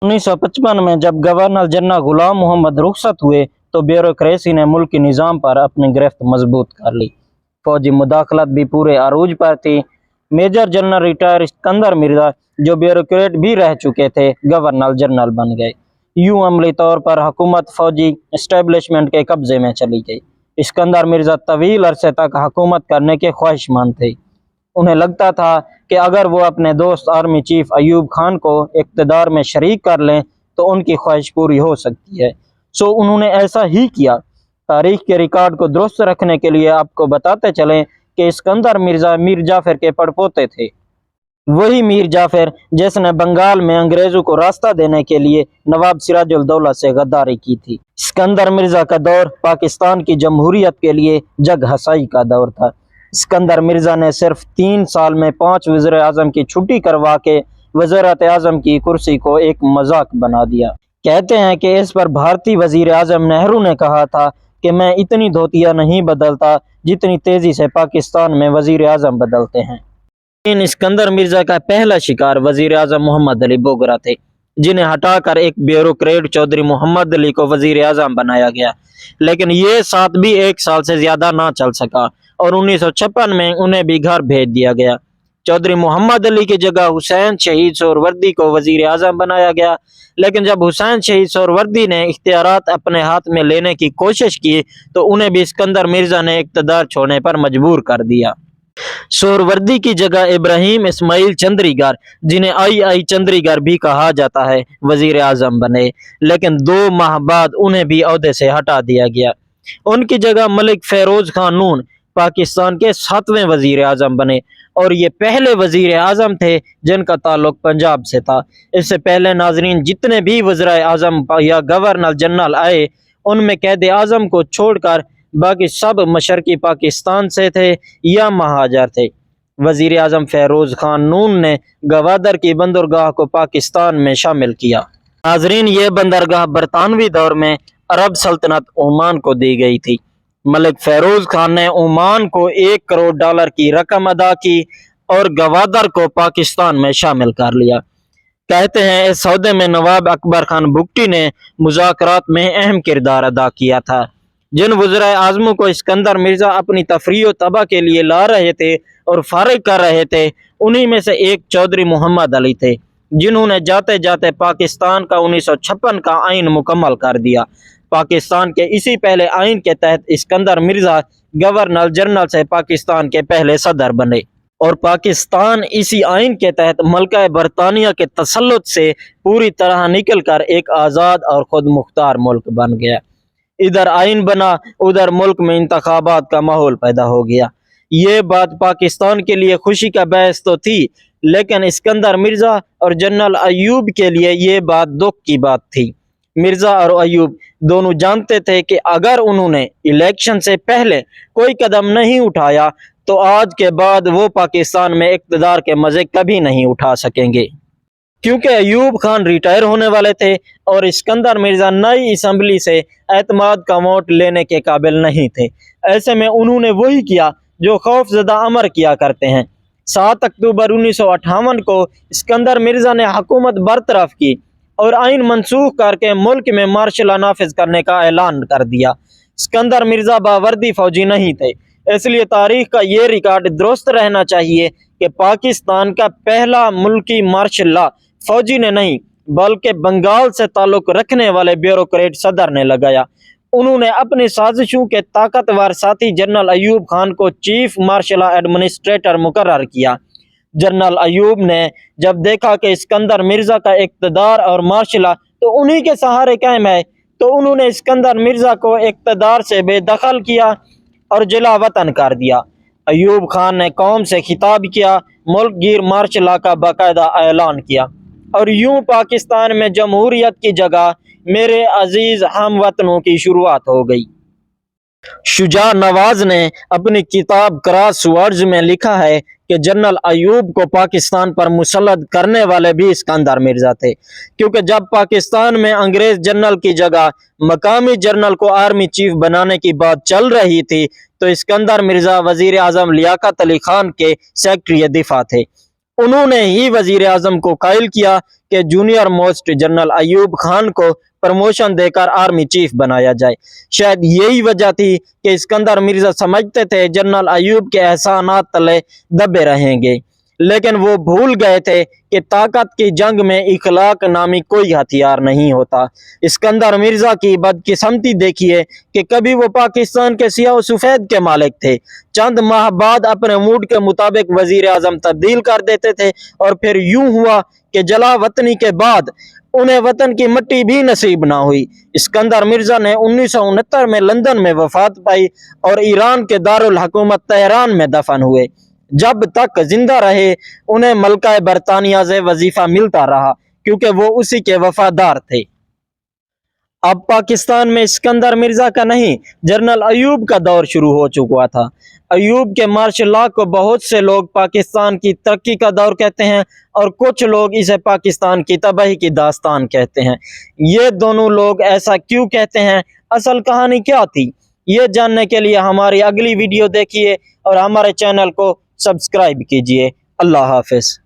1955 में जब governor general गुलाम मोहम्मद रुखसत हुए तो ब्यूरोक्रेसी ने मुल्की निज़ाम पर अपनी गिरफ्त मजबूत कर ली। फौजी मुदाखलत भी पूरे अरूज पर थी। Major general retire Sikandar Mirza, जो ब्यूरोक्रेट भी रह चुके थे, गवर्नर जनरल बन गए। यूं अमली तौर पर हुकूमत फौजी इस्टेब्लिशमेंट के कब्जे में चली गई। सिकंदर मिर्जा तवील अरसे तक हुकूमत करने के ख्वाहिशमंद थे। उन्हें लगता था कि अगर वो अपने दोस्त आर्मी चीफ अयूब खान को इक़्तिदार में शरीक कर लें तो उनकी ख्वाहिश पूरी हो सकती है। सो उन्होंने ऐसा ही किया। तारीख के रिकॉर्ड को दुरुस्त रखने के लिए आपको बताते चलें कि सिकंदर मिर्जा मीर जाफर के पड़पोते थे। वही मीर जाफर जिसने बंगाल में अंग्रेजों को रास्ता देने के लिए नवाब सिराजुल दौला से गद्दारी की थी। सिकंदर मिर्जा का दौर पाकिस्तान की जमहूरियत के लिए जग हसाई का दौर था। सिकंदर मिर्जा ने सिर्फ 3 साल में 5 वज़ीर आज़म की छुट्टी करवा के वज़ीरत आज़म की कुर्सी को एक मजाक बना दिया। कहते हैं कि इस पर भारतीय वज़ीर आज़म नेहरू ने कहा था कि मैं इतनी धोतियाँ नहीं बदलता जितनी तेज़ी से पाकिस्तान में वज़ीर आज़म बदलते हैं। इन सिकंदर मिर्जा का पहला शिकार वज़ीर आज़म मोहम्मद अली बोगरा थे, जिन्हें हटाकर एक ब्यूरोक्रेट चौधरी मोहम्मद अली को वज़ीर आज़म बनाया गया। लेकिन ये साथ भी 1 साल से ज़्यादा ना चल सका और 1956 में उन्हें भी घर भेज दिया गया। चौधरी मोहम्मद अली की जगह हुसैन शहीद सोहरवर्दी को वज़ीर आज़म बनाया गया। लेकिन जब हुसैन शहीद सोहरवर्दी ने इख्तियारात अपने हाथ में लेने की कोशिश की तो उन्हें भी सिकंदर मिर्जा ने इक़्तिदार छोड़ने पर मजबूर कर दिया। सोहरवर्दी की जगह इब्राहिम इस्माइल चंद्रीगर, जिन्हें आई चंद्रीगर भी कहा जाता है, वज़ीर आज़म बने। लेकिन 2 माह बाद उन्हें भी ओहदे से हटा दिया गया। उनकी जगह मलिक फ़ैरोज़ खान नून पाकिस्तान के 7वें वज़ीर आज़म बने और ये पहले वज़ीर आज़म थे जिनका ताल्लुक पंजाब से था। इससे पहले नाजरीन जितने भी वज़ीर आज़म या गवर्नर जनरल आए उनमें कैद आज़म को छोड़कर बाकी सब मशरकी पाकिस्तान से थे या महाजर थे। वज़ीर आज़म फ़ैरोज़ खान नून ने गवादर की बंदरगाह को पाकिस्तान में शामिल किया। नाजरीन ये बंदरगाह बरतानवी दौर में अरब सल्तनत ओमान को दी गई थी। मलिक फ़ैरोज़ खान ने ओमान को $1 करोड़ की रकम अदा की और गवादर को पाकिस्तान में शामिल कर लिया। कहते हैं इस सौदे में नवाब अकबर खान बुगटी ने मुज़ाकरात में अहम किरदार अदा किया था। जिन वज़ीर आज़मों को सिकंदर मिर्जा अपनी तफरीह तबाह के लिए ला रहे थे और फारिग कर रहे थे, उन्हीं में से एक चौधरी मोहम्मद अली थे, जिन्होंने जाते जाते पाकिस्तान का 1956 का आइन मुकम्मल कर दिया। पाकिस्तान के इसी पहले आइन के तहत सिकंदर मिर्जा गवर्नर जनरल से पाकिस्तान के पहले सदर बने और पाकिस्तान इसी आइन के तहत मलका बरतानिया के तसल्लुत से पूरी तरह निकल कर एक आज़ाद और खुद मुख्तार मुल्क बन गया। इधर आइन बना, उधर मुल्क में इंतखाबात का माहौल पैदा हो गया। ये बात पाकिस्तान के लिए खुशी का बहस तो थी, लेकिन सिकंदर मिर्जा और जनरल अयूब के लिए ये बात दुख की बात थी। मिर्जा और अयूब दोनों जानते थे कि अगर उन्होंने इलेक्शन से पहले कोई कदम नहीं उठाया तो आज के बाद वो पाकिस्तान में इक़्तिदार के मज़े कभी नहीं उठा सकेंगे, क्योंकि अयूब खान रिटायर होने वाले थे और सिकंदर मिर्जा नई असम्बली से एतमाद का वोट लेने के काबिल नहीं थे। ऐसे में उन्होंने वही किया जो खौफजदा अमर किया करते हैं। 7 अक्टूबर 1958 को सिकंदर मिर्जा ने हुकूमत बरतरफ की और आइन मनसूख करके मुल्क में मार्शल लॉ नाफिज करने का ऐलान कर दिया। सिकंदर मिर्जा बावर्दी फौजी नहीं थे, इसलिए तारीख का ये रिकॉर्ड दुरुस्त रहना चाहिए कि पाकिस्तान का पहला मुल्की मार्शल लॉ फौजी ने नहीं बल्कि बंगाल से ताल्लुक रखने वाले ब्यूरोक्रेट सदर ने लगाया। उन्होंने अपनी साजिशों के ताकतवर साथी जनरल अयूब खान को चीफ मार्शल एडमिनिस्ट्रेटर मुकर्रर किया। जनरल अयूब ने जब देखा कि सिकंदर मिर्जा का इक़्तिदार और मार्शल तो उन्हीं के सहारे कायम है, तो उन्होंने सिकंदर मिर्जा को इक़्तिदार से बेदखल किया और जिला वतन कर दिया। अयूब खान ने कौम से खिताब किया, मुल्क गिर मार्शल का बाकायदा ऐलान किया और यूं पाकिस्तान में जमहूरियत की जगह मेरे अजीज हम वतनों की शुरुआत हो गई। शुजा नवाज ने अपनी किताब क्रॉस वर्ड्स में लिखा है कि जनरल अयूब को पाकिस्तान पर मुसल्लत करने वाले भी सिकंदर मिर्जा थे, क्योंकि जब पाकिस्तान में अंग्रेज जनरल की जगह मकामी जनरल को आर्मी चीफ बनाने की बात चल रही थी तो सिकंदर मिर्जा वजीर आजम लियाकत अली खान के सेक्रेटरी दिफा थे। उन्होंने ही वजीर आजम को कायल किया कि junior most general Ayub Khan को प्रमोशन देकर आर्मी चीफ बनाया जाए। शायद यही वजह थी कि इस्कंदर मिर्जा समझते थे जनरल अयूब के एहसानात तले दबे रहेंगे, लेकिन वो भूल गए थे कि ताकत की जंग में इखलाक नामी कोई हथियार नहीं होता। इस्कंदर मिर्जा की बदकिस्मती देखिए कि कभी वो पाकिस्तान के सियाह सफेद के मालिक थे, चंद माह बाद अपने मूड के मुताबिक वजीर आजम तब्दील कर देते थे, और फिर यूं हुआ कि जला वतनी के बाद उन्हें वतन की मिट्टी भी नसीब ना हुई। इस्कंदर मिर्जा ने 1969 में लंदन में वफात पाई और ईरान के दारुल हुकूमत तेहरान में दफन हुए। जब तक जिंदा रहे उन्हें मलका बरतानिया से वजीफा मिलता रहा, क्योंकि वो उसी के वफादार थे। अब पाकिस्तान में इस्कंदर मिर्जा का नहीं, जनरल अयूब का दौर शुरू हो चुका था। अयूब के मार्शल लॉ को बहुत से लोग पाकिस्तान की तरक्की का दौर कहते हैं, और कुछ लोग इसे पाकिस्तान की तबाही की दास्तान कहते हैं। ये दोनों लोग ऐसा क्यों कहते हैं, असल कहानी क्या थी, ये जानने के लिए हमारी अगली वीडियो देखिए और हमारे चैनल को सब्सक्राइब कीजिए। अल्लाह हाफिज।